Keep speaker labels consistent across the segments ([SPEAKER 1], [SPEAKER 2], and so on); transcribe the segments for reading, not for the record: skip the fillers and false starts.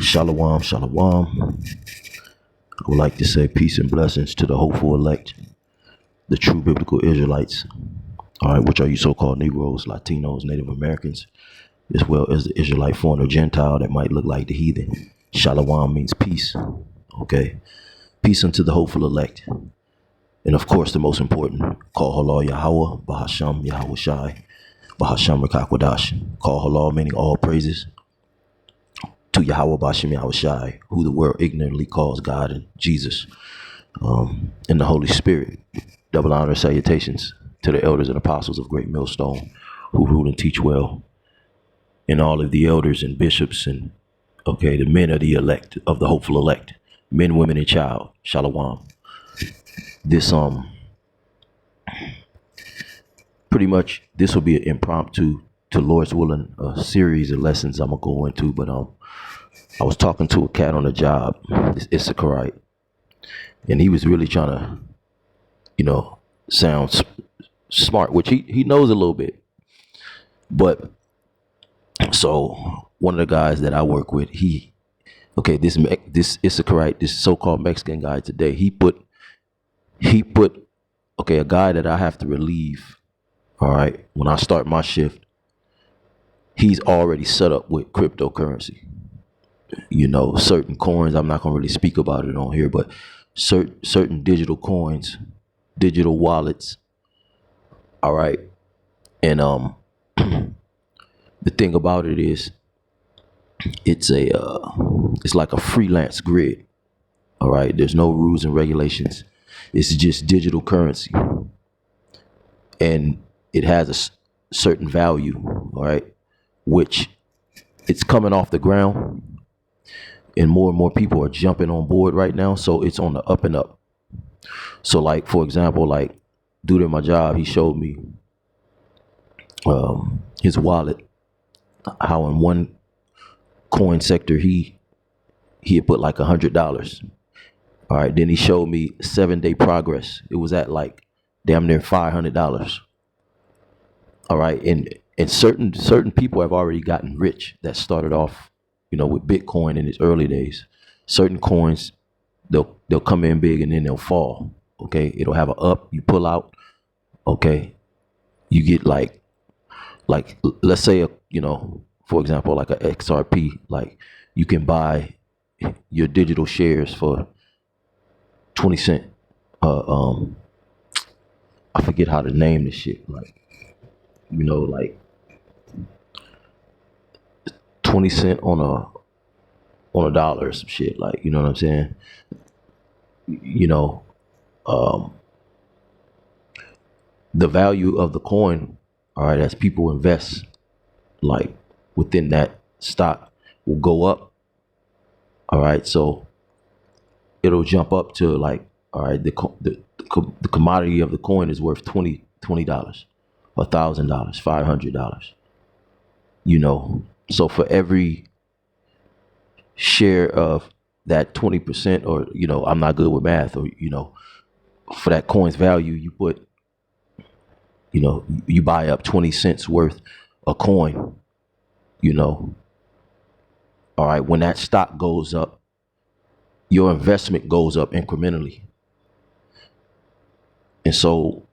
[SPEAKER 1] Shalom, shalom. I would like to say peace and blessings to the hopeful elect, the true biblical Israelites, all right, which are you so-called Negroes, Latinos, Native Americans, as well as the Israelite foreign or Gentile that might look like the heathen. Shalom means peace, okay? Peace unto the hopeful elect. And of course, the most important, call halal Yahweh, Bahasham Yahweh Shai, Bahasham Rekakwadash. Call halal meaning all praises to Yahweh Bashem Yahweh Shai, who the world ignorantly calls God and Jesus, and the Holy Spirit. Double honor salutations to the elders and apostles of Great Millstone, who rule and teach well, and all of the elders and bishops and, okay, the men of the elect, of the hopeful elect, men, women, and child. Shalom. This, pretty much, this will be an impromptu, to Lord's willing, a series of lessons I'm gonna go into, but, I was talking to a cat on the job, this Issacharite, and he was really trying to, sound smart, which he knows a little bit. But so one of the guys that I work with, this Issacharite, this so-called Mexican guy today, he put a guy that I have to relieve. All right, when I start my shift, he's already set up with cryptocurrency. Certain coins, I'm not going to really speak about it on here, but certain digital coins, digital wallets. All right. And the thing about it is it's like a freelance grid. All right. There's no rules and regulations. It's just digital currency. And it has a certain value. All right. Which it's coming off the ground. And more people are jumping on board right now. So it's on the up and up. So like, for example, like due to my job, he showed me his wallet, how in one coin sector, he had put like $100. All right. Then he showed me 7-day progress. It was at like damn near $500. All right. And certain people have already gotten rich that started off, with Bitcoin in its early days. Certain coins, they'll come in big and then they'll fall. Okay, it'll have an up, you pull out. Okay, you get like let's say for example, like a XRP, like you can buy your digital shares for 20 cent. I forget how to name this shit. Like like 20 cent on a dollar or some shit, like, you know what I'm saying? The value of the coin, all right, as people invest like within that stock will go up. All right, so it'll jump up to like, all right, the commodity of the coin is worth $20, $1,000, $500. So for every share of that 20%, or, I'm not good with math, or, for that coin's value, you put, you buy up 20 cents worth a coin, all right, when that stock goes up, your investment goes up incrementally. And so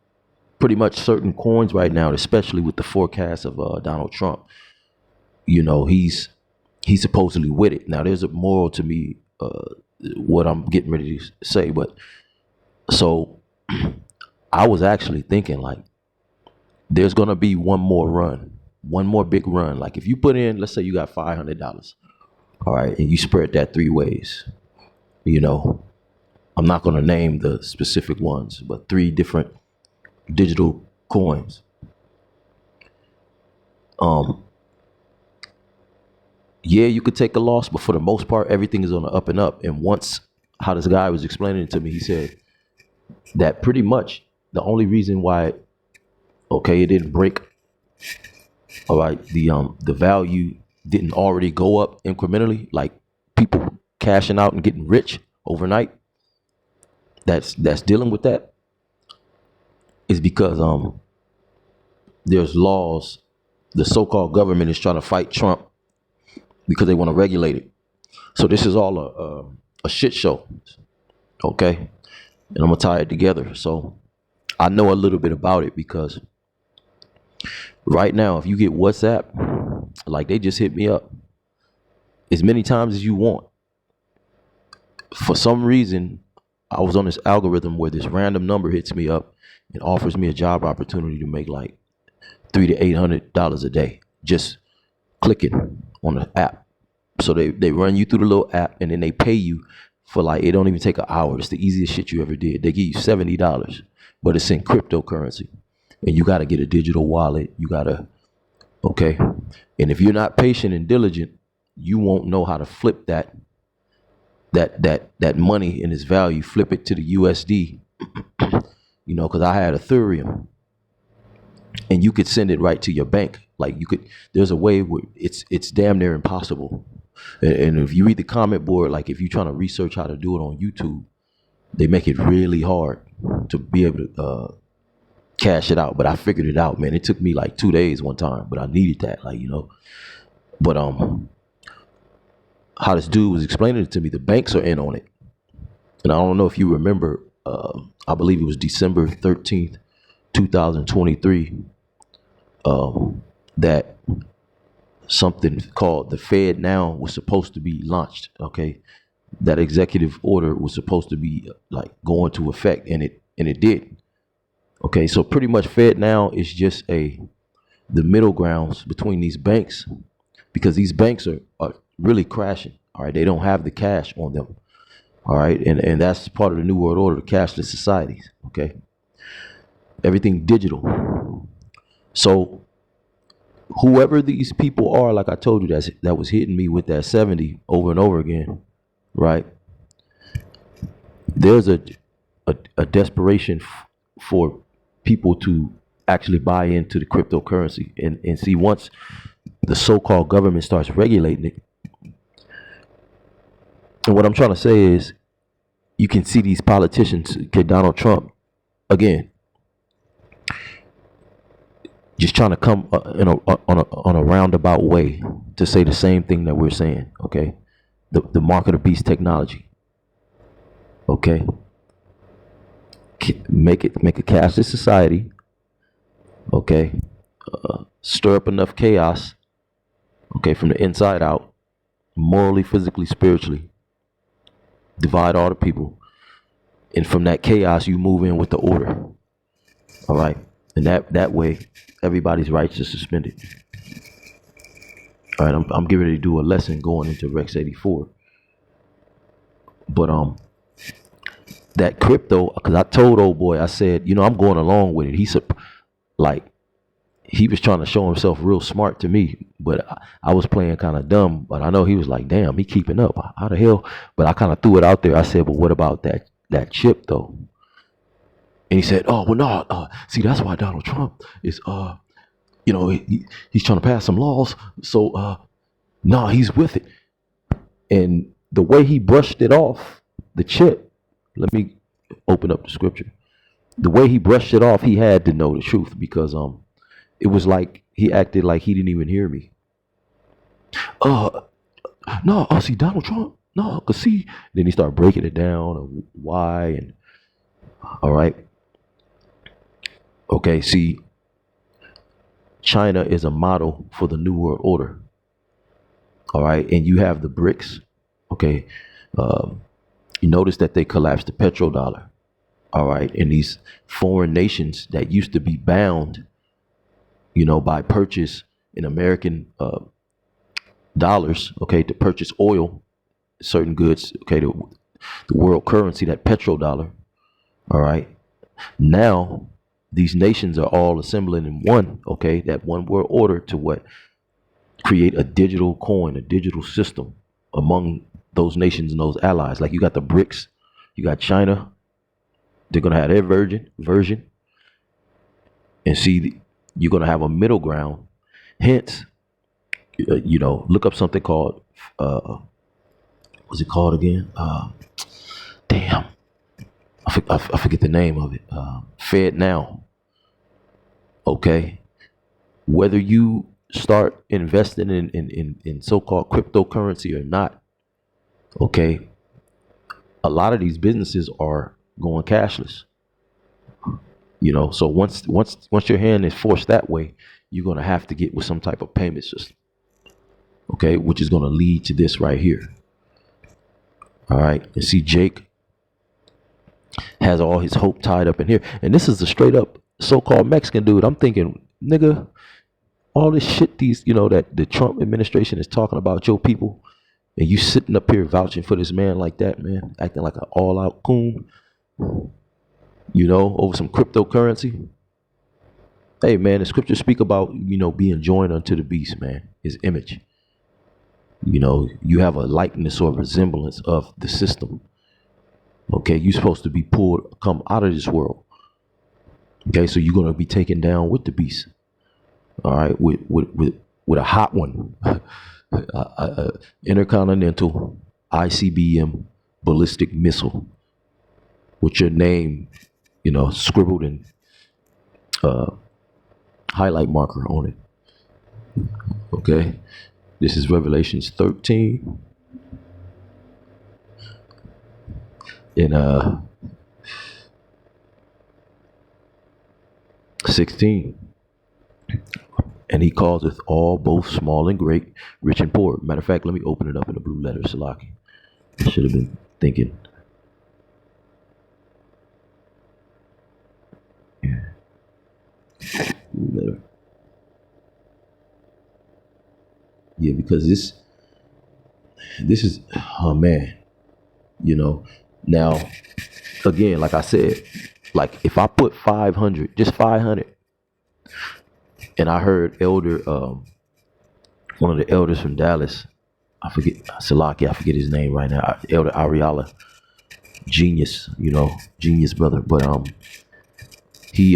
[SPEAKER 1] pretty much certain coins right now, especially with the forecast of Donald Trump, he's supposedly with it. Now, there's a moral to me, what I'm getting ready to say. But so I was actually thinking, like, there's going to be one more big run. Like if you put in, let's say you got $500, all right, and you spread that 3 ways, I'm not going to name the specific ones, but 3 different digital coins. Yeah, you could take a loss, but for the most part, everything is on the up and up. And once, how this guy was explaining it to me, he said that pretty much the only reason why, it didn't break, all right, the value didn't already go up incrementally, like people cashing out and getting rich overnight, that's dealing with that, is because there's laws. The so-called government is trying to fight Trump because they want to regulate it. So this is all a shit show, okay? And I'm gonna tie it together. So I know a little bit about it because right now, if you get WhatsApp, like they just hit me up as many times as you want. For some reason, I was on this algorithm where this random number hits me up and offers me a job opportunity to make like $300 to $800 a day just clicking on the app. So they run you through the little app and then they pay you for like, it don't even take an hour. It's the easiest shit you ever did. They give you $70, but it's in cryptocurrency. And you got to get a digital wallet. You got to, okay. And if you're not patient and diligent, you won't know how to flip that money and its value, flip it to the USD, you know, because I had Ethereum and you could send it right to your bank. Like you could, there's a way where it's damn near impossible. And if you read the comment board, like if you're trying to research how to do it on YouTube, they make it really hard to be able to cash it out. But I figured it out, man. It took me like 2 days one time, but I needed that, like, you know. But how this dude was explaining it to me, the banks are in on it. And I don't know if you remember, I believe it was December 13th, 2023, that something called the Fed Now was supposed to be launched, okay? That executive order was supposed to be like go into effect, and it did. Okay, so pretty much Fed Now is just the middle grounds between these banks, because these banks are really crashing. All right, they don't have the cash on them. All right, and that's part of the New World Order, the cashless societies. Okay, everything digital. So whoever these people are, like I told you, that was hitting me with that 70 over and over again, right? There's a desperation for people to actually buy into the cryptocurrency and see, once the so-called government starts regulating it. And what I'm trying to say is, you can see these politicians, okay, Donald Trump, again, just trying to come on a roundabout way to say the same thing that we're saying, okay? The mark of the beast technology, okay? Make a cashless society, okay? Stir up enough chaos, okay, from the inside out, morally, physically, spiritually. Divide all the people, and from that chaos you move in with the order. All right, and that way everybody's rights are suspended. All right, I'm getting ready to do a lesson going into Rex 84, but that crypto, because I told old boy, I said, you know, I'm going along with it. He said, like, he was trying to show himself real smart to me, but I was playing kind of dumb. But I know he was like, damn, he keeping up. How the hell? But I kind of threw it out there. I said, but what about that chip though? And he said, oh, well, no, see, that's why Donald Trump is, you know, he's trying to pass some laws. So, no, he's with it. And the way he brushed it off, the chip, let me open up the scripture. The way he brushed it off, he had to know the truth, because it was like he acted like he didn't even hear me. No, see, Donald Trump, no, cause see, then he started breaking it down, why, and all right. Okay, see, China is a model for the New World Order. All right, and you have the BRICS. Okay, you notice that they collapsed the petrodollar. All right, and these foreign nations that used to be bound, you know, by purchase in American dollars, okay, to purchase oil, certain goods, okay, the world currency, that petrodollar. All right, now these nations are all assembling in one, okay, that one world order, to what? Create a digital coin, a digital system among those nations and those allies. Like you got the BRICS, you got China, they're gonna have their version, and see, you're gonna have a middle ground. Hence, you know, look up something called what's it called again? Damn, I forget the name of it. Fed Now. Okay, whether you start investing in so-called cryptocurrency or not, Okay, a lot of these businesses are going cashless. So once your hand is forced that way, you're gonna have to get with some type of payment system. Okay, which is gonna lead to this right here. All right, and see, Jake has all his hope tied up in here, and this is a straight up so-called Mexican dude. I'm thinking, nigga, all this shit that the Trump administration is talking about your people, and you sitting up here vouching for this man like that, man, acting like an all-out coon, over some cryptocurrency. Hey, man, the scriptures speak about, being joined unto the beast, man, his image. You have a likeness or resemblance of the system. Okay, you're supposed to be come out of this world. Okay, so you're gonna be taken down with the beast. All right, with a hot one, intercontinental ICBM ballistic missile, with your name, scribbled in highlight marker on it. Okay, this is Revelations 13 and 16. And he causeth all, both small and great, rich and poor. Matter of fact, let me open it up in the blue letter, Salaki. I should have been thinking. Blue letter. Yeah, because this is, oh man, now, again, like I said, like if I put 500, just 500, and I heard one of the elders from Dallas, I forget his name right now, Elder Ariala, genius brother, but he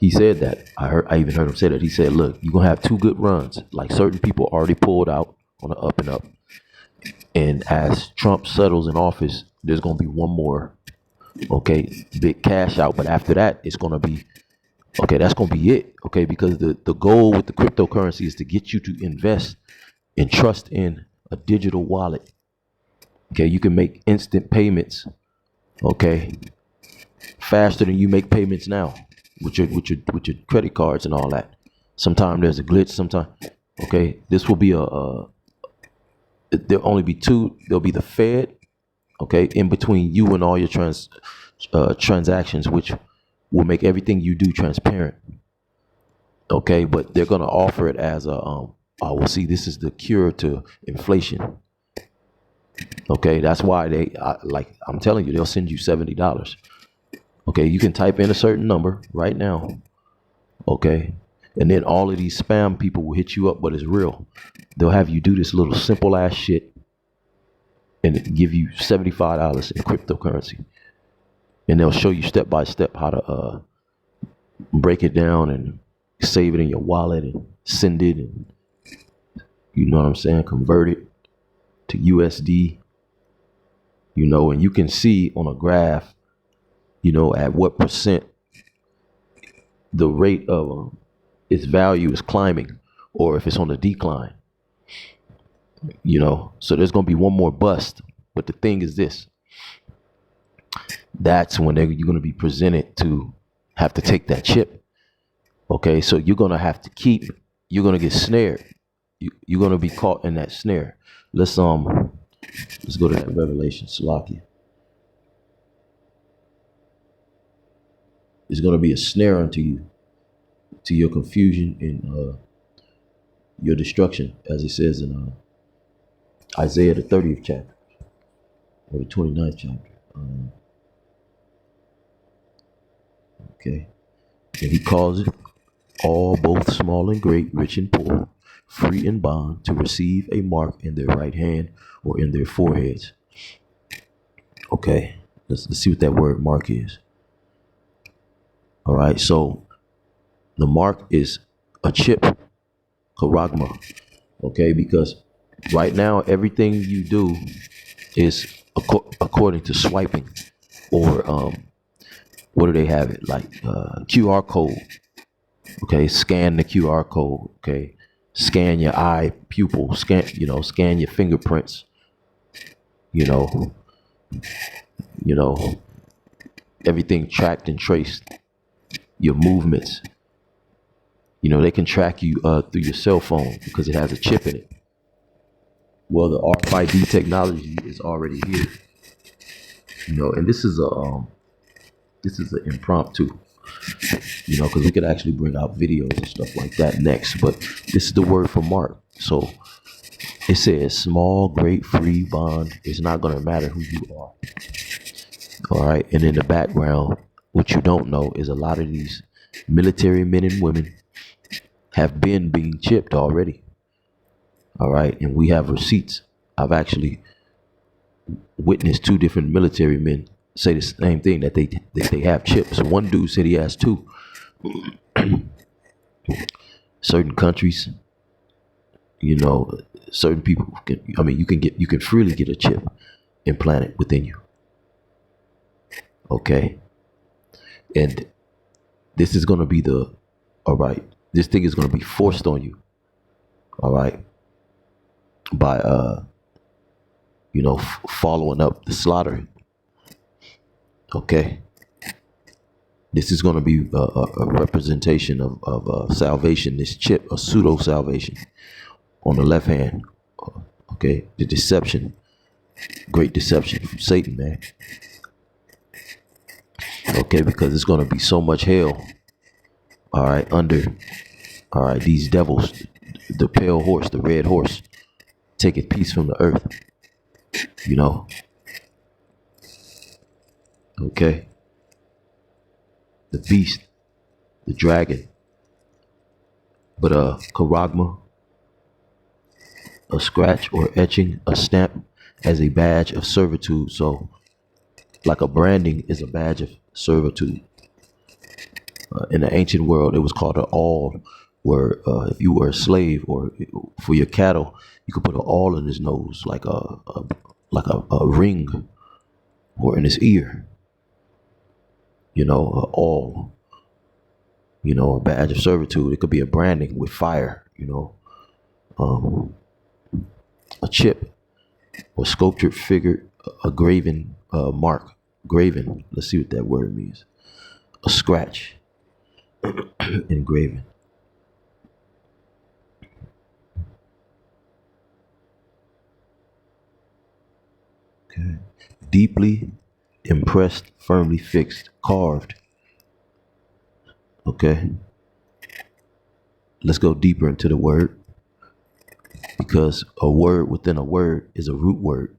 [SPEAKER 1] said that, I even heard him say that. He said, look, you're gonna have two good runs, like certain people already pulled out on the up and up, and as Trump settles in office, there's gonna be one more, okay, big cash out, but after that, it's gonna be, okay, that's gonna be it, okay, because the goal with the cryptocurrency is to get you to invest and trust in a digital wallet. Okay, you can make instant payments, okay, faster than you make payments now with your credit cards and all that. Sometimes there's a glitch. Sometimes, okay, this will be there'll only be two. There'll be the Fed, okay, in between you and all your transactions, which will make everything you do transparent. Okay, but they're gonna offer it as we'll see, this is the cure to inflation. Okay, that's why I'm telling you, they'll send you $70. Okay, you can type in a certain number right now. Okay, and then all of these spam people will hit you up, but it's real. They'll have you do this little simple ass shit and give you $75 in cryptocurrency, and they'll show you step by step how to break it down and save it in your wallet and send it, and you know what I'm saying, convert it to USD, and you can see on a graph, at what percent the rate of its value is climbing, or if it's on a decline. So there's going to be one more bust, but the thing is this: that's when you're going to be presented to have to take that chip. Okay, so you're going to have to you're going to get snared. You're going to be caught in that snare. Let's go to that Revelation, Salakia. It's going to be a snare unto you, to your confusion and your destruction, as it says in Isaiah the 30th chapter, or the 29th chapter. Okay. And he calls it all, both small and great, rich and poor, free and bond, to receive a mark in their right hand or in their foreheads. Okay, let's see what that word mark is. All right, so the mark is a chip, charagma. Okay, because right now everything you do is according to swiping, or what do they have it like, QR code. Okay, scan the QR code. Okay, scan your eye pupil, scan your fingerprints, you know, you know, everything tracked and traced, your movements. They can track you through your cell phone because it has a chip in it. Well, the RFID technology is already here, and this is an impromptu, because we could actually bring out videos and stuff like that next. But this is the word for Mark. So it says small, great, free bond. It's not going to matter who you are. All right. And in the background, what you don't know is a lot of these military men and women have been being chipped already. All right. And we have receipts. I've actually witnessed 2 different military men say the same thing, that they have chips. So one dude said he has 2. Certain countries, certain people you can freely get a chip implanted within you. Okay. And this is going to be all right, this thing is going to be forced on you. All right. By, following up the slaughter. Okay. This is going to be a representation of salvation, this chip, a pseudo salvation on the left hand. Okay. The deception, great deception from Satan, man. Okay. Because it's going to be so much hell. All right. These devils, the pale horse, the red horse, taking peace from the earth. Okay. The beast, the dragon, but charagma, a scratch or etching, a stamp as a badge of servitude. So, like a branding is a badge of servitude. In the ancient world, it was called an awl, where if you were a slave or for your cattle, you could put an awl in his nose, like a ring, or in his ear. An awl. A badge of servitude. It could be a branding with fire. A chip or sculptured figure, a graven mark. Graven. Let's see what that word means. A scratch. Engraven. Okay. Deeply impressed, firmly fixed, carved. Okay. Let's go deeper into the word, because a word within a word is a root word.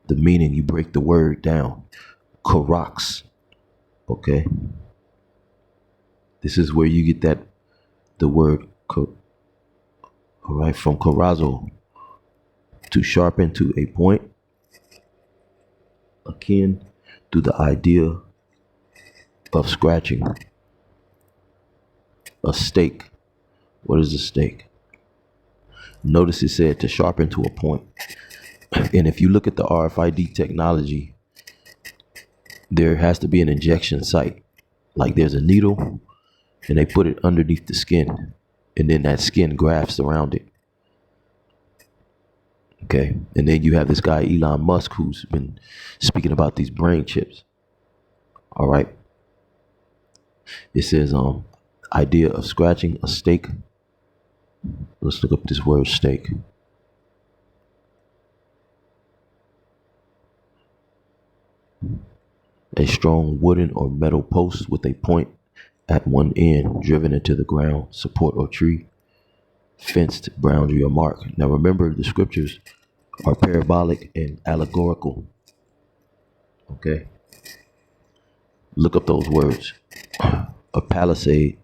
[SPEAKER 1] The meaning, you break the word down. Karax. Okay. This is where you get the word, all right, from karazo, to sharpen to a point, akin to the idea of scratching. A stake. What is a stake? Notice it said to sharpen to a point. And if you look at the RFID technology, there has to be an injection site. Like there's a needle and they put it underneath the skin, and then that skin grafts around it. Okay. And then you have this guy, Elon Musk, who's been speaking about these brain chips. All right. It says, idea of scratching, a stake. Let's look up this word stake. A strong wooden or metal post with a point at one end driven into the ground, support or tree, fenced boundary or mark. Now remember, the scriptures are parabolic and allegorical. Okay. Look up those words. A palisade.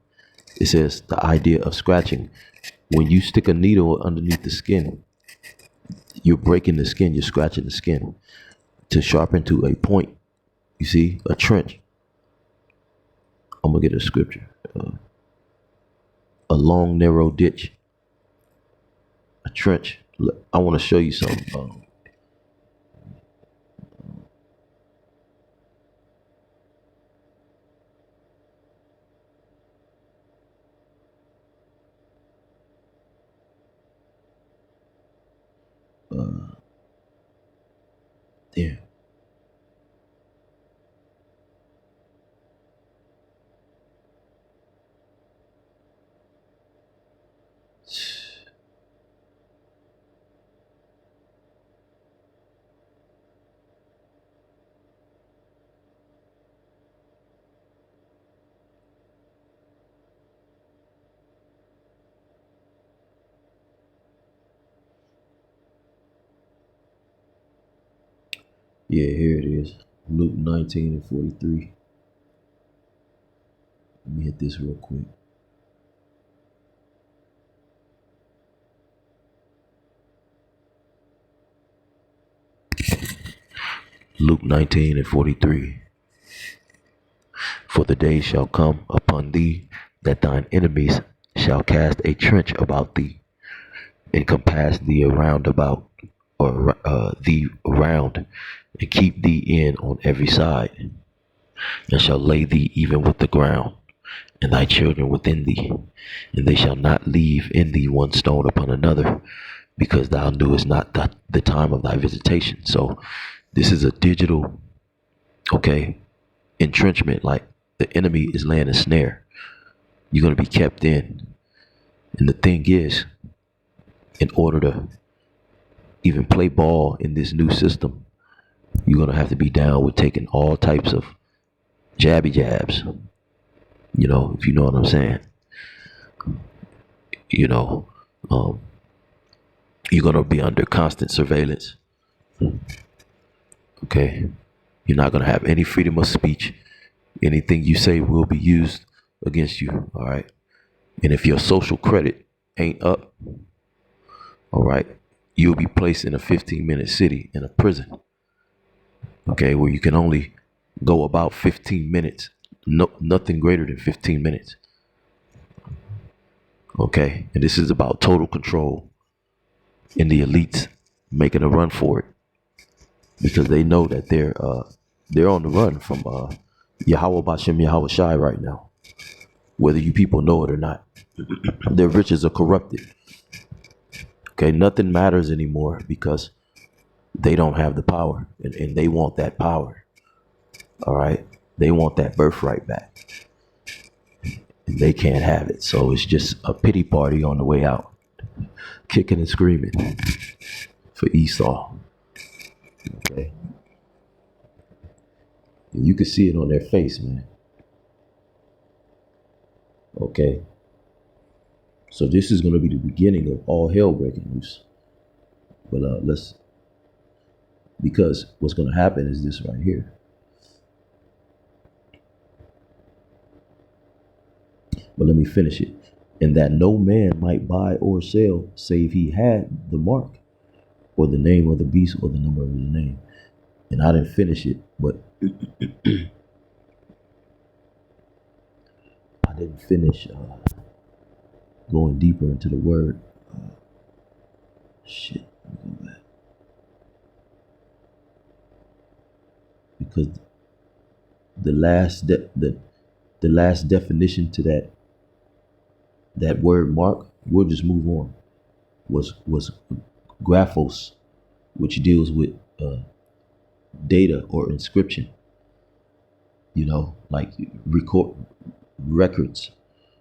[SPEAKER 1] It says the idea of scratching. When you stick a needle underneath the skin, you're breaking the skin, you're scratching the skin. To sharpen to a point, you see, a trench. I'm gonna get a scripture. A long, narrow ditch. A trench. I want to show you something. Damn. Yeah, here it is. Luke 19:43. Let me hit this real quick. Luke 19:43. For the day shall come upon thee that thine enemies shall cast a trench about thee, and compass thee around about, or thee around, and keep thee in on every side, and shall lay thee even with the ground, and thy children within thee, and they shall not leave in thee one stone upon another, because thou knewest not the time of thy visitation. So this is a digital, okay, entrenchment. Like the enemy is laying a snare. You're going to be kept in. And the thing is, in order to even play ball in this new system, you're going to have to be down with taking all types of jabby jabs. You know, if you know what I'm saying. You know, you're going to be under constant surveillance. Okay. You're not going to have any freedom of speech. Anything you say will be used against you. All right. And if your social credit ain't up, all right, you'll be placed in a 15-minute city in a prison. Okay. Where you can only go about 15 minutes. No, nothing greater than 15 minutes. Okay. And this is about total control, and the elites making a run for it because they know that they're on the run from Yahweh Bashem Yahweh Shai right now, whether you people know it or not. Their riches are corrupted. Okay, nothing matters anymore because they don't have the power, and they want that power. All right, they want that birthright back, and they can't have it. So it's just a pity party on the way out, kicking and screaming for Esau. Okay, and you can see it on their face, man. Okay, so this is going to be the beginning of all hell breaking loose. But because what's going to happen is this right here. But let me finish it. And that no man might buy or sell save he had the mark or the name of the beast or the number of his name. And I didn't finish it, but I didn't finish going deeper into the word. Shit. Let me go back. Because the last definition to that word mark, we'll just move on, was graphos, which deals with data or inscription, you know, like records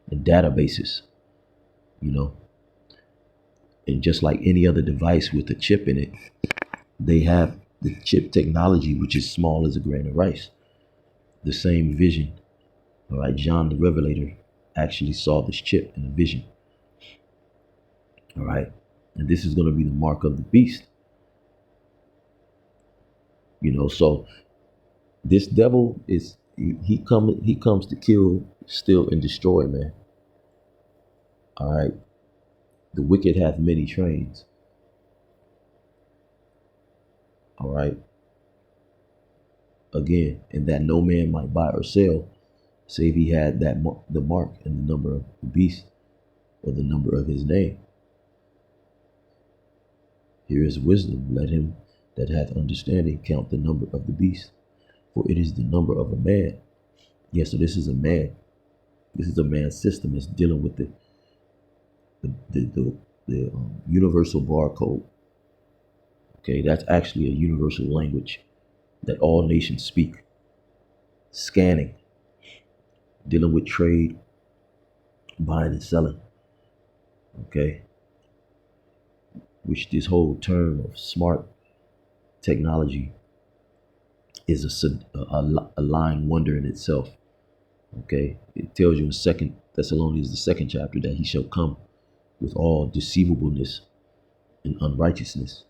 [SPEAKER 1] and databases, you know. And just like any other device with a chip in it, they have the chip technology, which is small as a grain of rice. The same vision. All right, John the Revelator actually saw this chip in a vision. All right, and this is going to be the mark of the beast. You know, so this devil is he comes to kill, steal, and destroy, man. All right, the wicked hath many trains. All right. Again, and that no man might buy or sell, save he had that the mark and the number of the beast, or the number of his name. Here is wisdom. Let him that hath understanding count the number of the beast, for it is the number of a man. Yeah, so this is a man. This is a man's system. It's dealing with the universal barcode. Okay, that's actually a universal language that all nations speak. Scanning, dealing with trade, buying and selling. Okay, which this whole term of smart technology is a lying wonder in itself. Okay, it tells you in Second Thessalonians, the second chapter, that he shall come with all deceivableness and unrighteousness.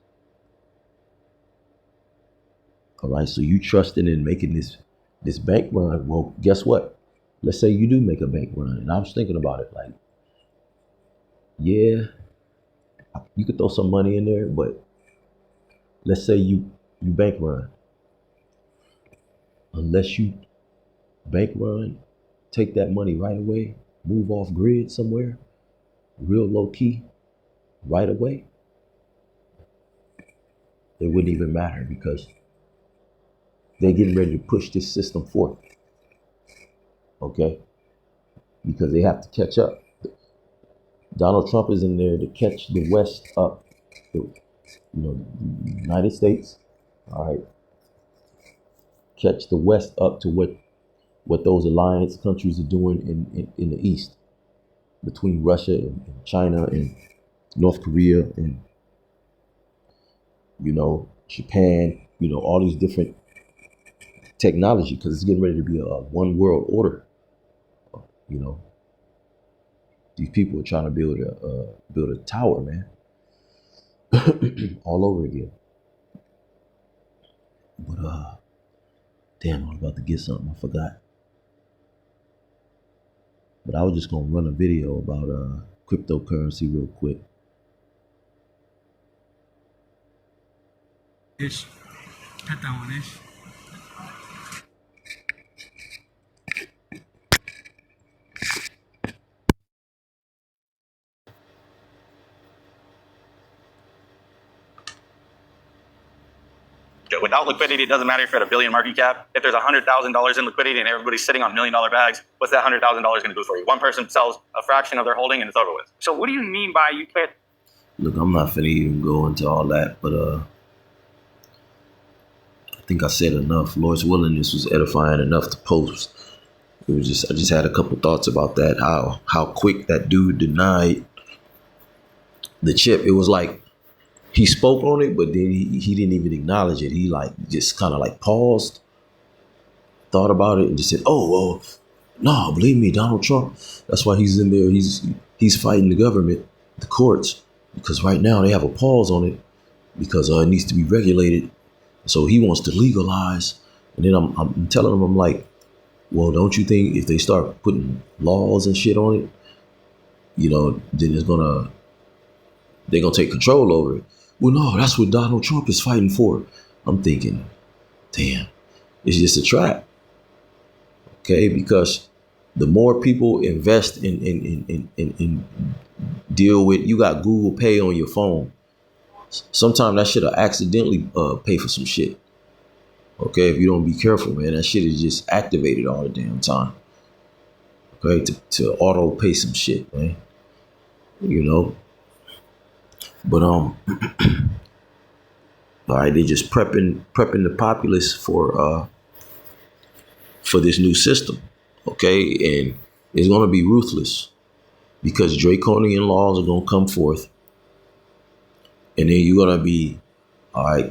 [SPEAKER 1] All right, so you trusting in making this bank run. Well, guess what? Let's say you do make a bank run, and I was thinking about it. Like, yeah, you could throw some money in there, but let's say you bank run. Unless you bank run, take that money right away, move off grid somewhere, real low key, right away, it wouldn't even matter because they're getting ready to push this system forth. Okay, because they have to catch up. Donald Trump is in there to catch the West up, the United States. All right, catch the West up to what those alliance countries are doing in the East, between Russia and China and North Korea and Japan, all these different technology, because it's getting ready to be a one world order. These people are trying to build a tower, man, all over again. But damn, I was about to get something, I forgot. But I was just gonna run a video about cryptocurrency real quick.
[SPEAKER 2] Ish. Cut that one, ish.
[SPEAKER 3] Without liquidity, it doesn't matter if you're at $1 billion market cap. If there's $100,000 in liquidity and everybody's sitting on $1 million bags, what's that $100,000 going to do for you? One person sells a fraction of their holding and it's over with. So what do you mean by you can't?
[SPEAKER 1] Look, I'm not finna even go into all that, but I think I said enough. Lord's willing, this was edifying enough to post. I just had a couple thoughts about that. How quick that dude denied the chip. It was like he spoke on it, but then he didn't even acknowledge it. He just kind of paused, thought about it, and just said, "Oh well, no, believe me, Donald Trump. That's why he's in there. He's fighting the government, the courts, because right now they have a pause on it because it needs to be regulated. So he wants to legalize." And then I'm telling him, I'm like, well, don't you think if they start putting laws and shit on it, then they're gonna take control over it? Well, no, that's what Donald Trump is fighting for. I'm thinking, damn, it's just a trap. Okay, because the more people invest in deal with, you got Google Pay on your phone. Sometimes that shit'll accidentally pay for some shit. Okay, if you don't be careful, man, that shit is just activated all the damn time. Okay, to auto pay some shit, man. But all right, they just prepping the populace for this new system. Okay, and it's gonna be ruthless because draconian laws are gonna come forth, and then you're gonna be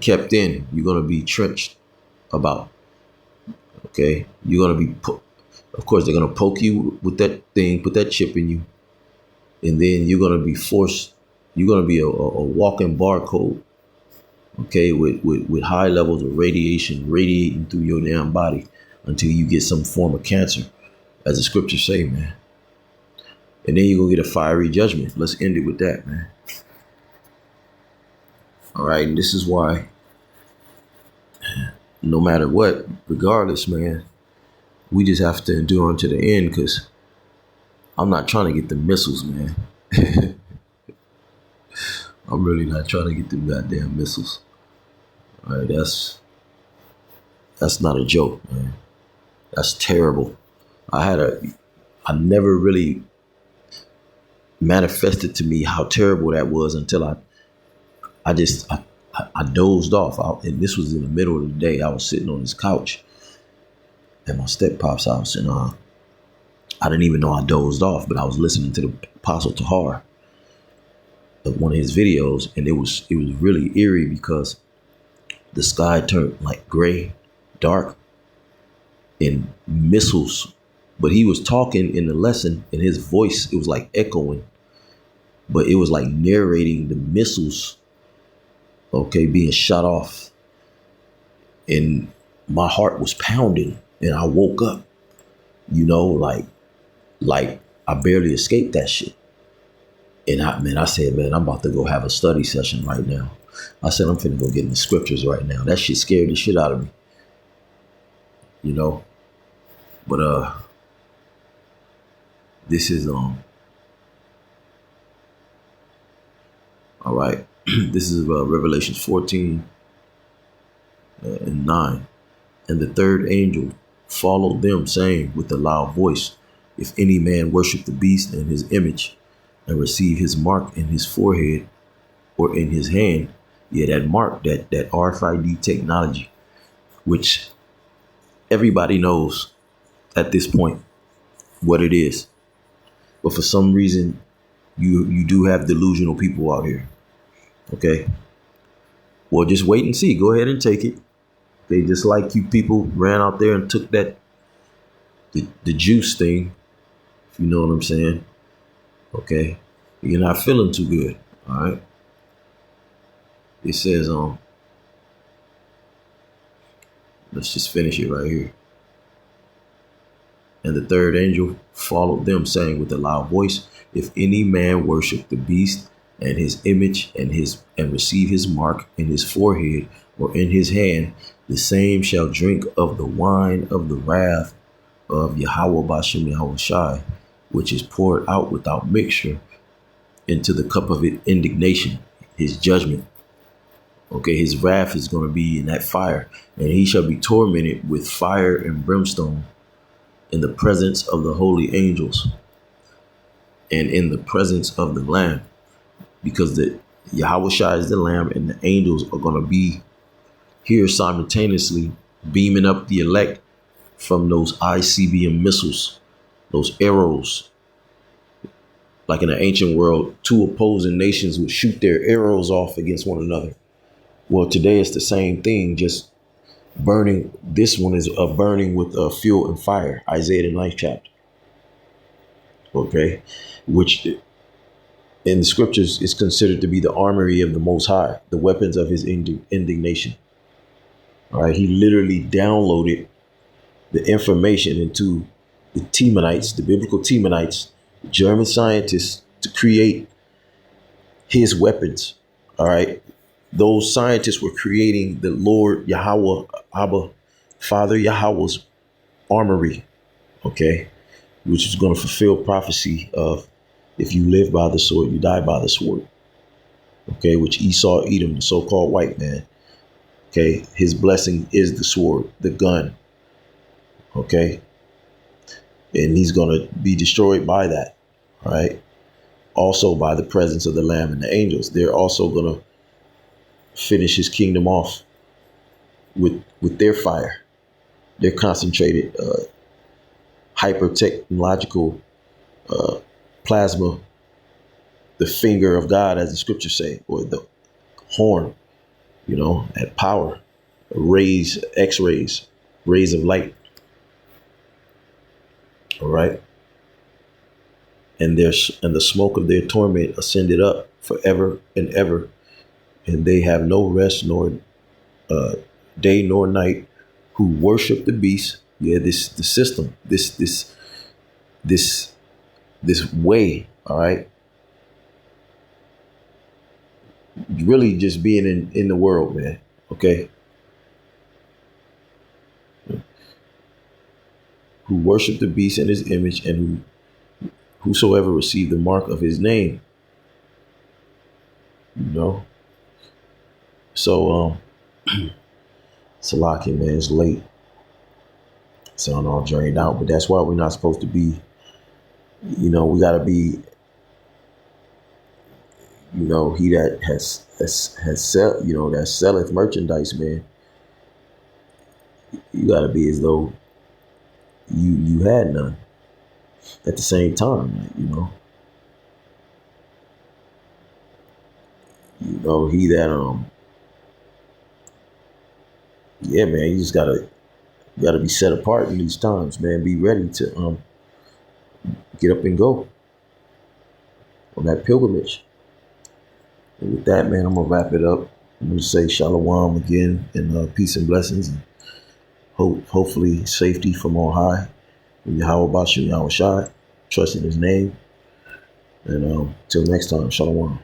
[SPEAKER 1] kept in. You're gonna be trenched about. Okay, you're gonna be. Of course, they're gonna poke you with that thing, put that chip in you, and then you're gonna be forced. You're gonna be a walking barcode. Okay, with high levels of radiation radiating through your damn body until you get some form of cancer, as the scriptures say, man. And then you're gonna get a fiery judgment. Let's end it with that, man. All right, and this is why, no matter what, regardless, man, we just have to endure unto the end, because I'm not trying to get the missiles, man. I'm really not trying to get them goddamn missiles. All right, that's not a joke, man. That's terrible. I never really manifested to me how terrible that was until I I dozed off. And this was in the middle of the day. I was sitting on this couch at my step pop's house, and I didn't even know I dozed off, but I was listening to the Apostle Tahar of one of his videos, and it was really eerie because the sky turned like gray, dark, and missiles. But he was talking in the lesson, and his voice, it was like echoing, but it was like narrating the missiles, okay, being shot off. And my heart was pounding, and I woke up, like I barely escaped that shit. And I said, man, I'm about to go have a study session right now. I said, I'm finna go get in the scriptures right now. That shit scared the shit out of me, But this is all right. This is Revelation 14 and 9. And the third angel followed them, saying with a loud voice, if any man worship the beast and his image, and receive his mark in his forehead or in his hand, that mark, that RFID technology, which everybody knows at this point what it is. But for some reason, you do have delusional people out here. Okay. Well, just wait and see. Go ahead and take it. They just like you people ran out there and took the juice thing, if you know what I'm saying. Okay. You're not feeling too good. All right. It says, let's just finish it right here. And the third angel followed them, saying with a loud voice, if any man worship the beast and his image and receive his mark in his forehead or in his hand, the same shall drink of the wine of the wrath of Yahweh Bashem Yahweh Shai, which is poured out without mixture into the cup of indignation, his judgment. Okay, his wrath is going to be in that fire, and he shall be tormented with fire and brimstone in the presence of the holy angels and in the presence of the Lamb, because the Yahweh Shai is the Lamb, and the angels are going to be here simultaneously beaming up the elect from those ICBM missiles, those arrows. Like in the ancient world, two opposing nations would shoot their arrows off against one another. Well, today it's the same thing, just burning. This one is burning with fuel and fire. Isaiah the 9th chapter. Okay, which in the scriptures is considered to be the armory of the Most High, the weapons of his indignation. All right, he literally downloaded the information into the Temanites, the biblical Temanites, German scientists, to create his weapons. All right. Those scientists were creating the Lord Yahweh, Abba, Father Yahweh's armory. Okay. Which is going to fulfill prophecy of, if you live by the sword, you die by the sword. Okay. Which Esau, Edom, the so-called white man. Okay. His blessing is the sword, the gun. Okay. And he's going to be destroyed by that. All right. Also by the presence of the Lamb and the angels. They're also going to finish his kingdom off with their fire. Their concentrated, hyper technological plasma, the finger of God, as the scriptures say, or the horn, at power, rays, X-rays, rays of light. All right. And the smoke of their torment ascended up forever and ever. And they have no rest, nor day nor night, who worship the beast. Yeah, the system, this way. All right. Really just being in the world, man. Okay. Who worship the beast and his image, and whosoever receive the mark of his name. So, Salaki, man, it's late. Sound all drained out, but that's why we're not supposed to be, we got to be You know, he that has sell, you know, that selleth merchandise, man. You gotta be as though you had none at the same time, like, he that yeah, man, you just gotta be set apart in these times, man. Be ready to get up and go on that pilgrimage. And with that, man, I'm gonna wrap it up. I'm gonna say shalom again, and peace and blessings, and hopefully safety from on high. And Yahweh Bashem, Yahweh Shai, trust in his name. And till next time, shalom.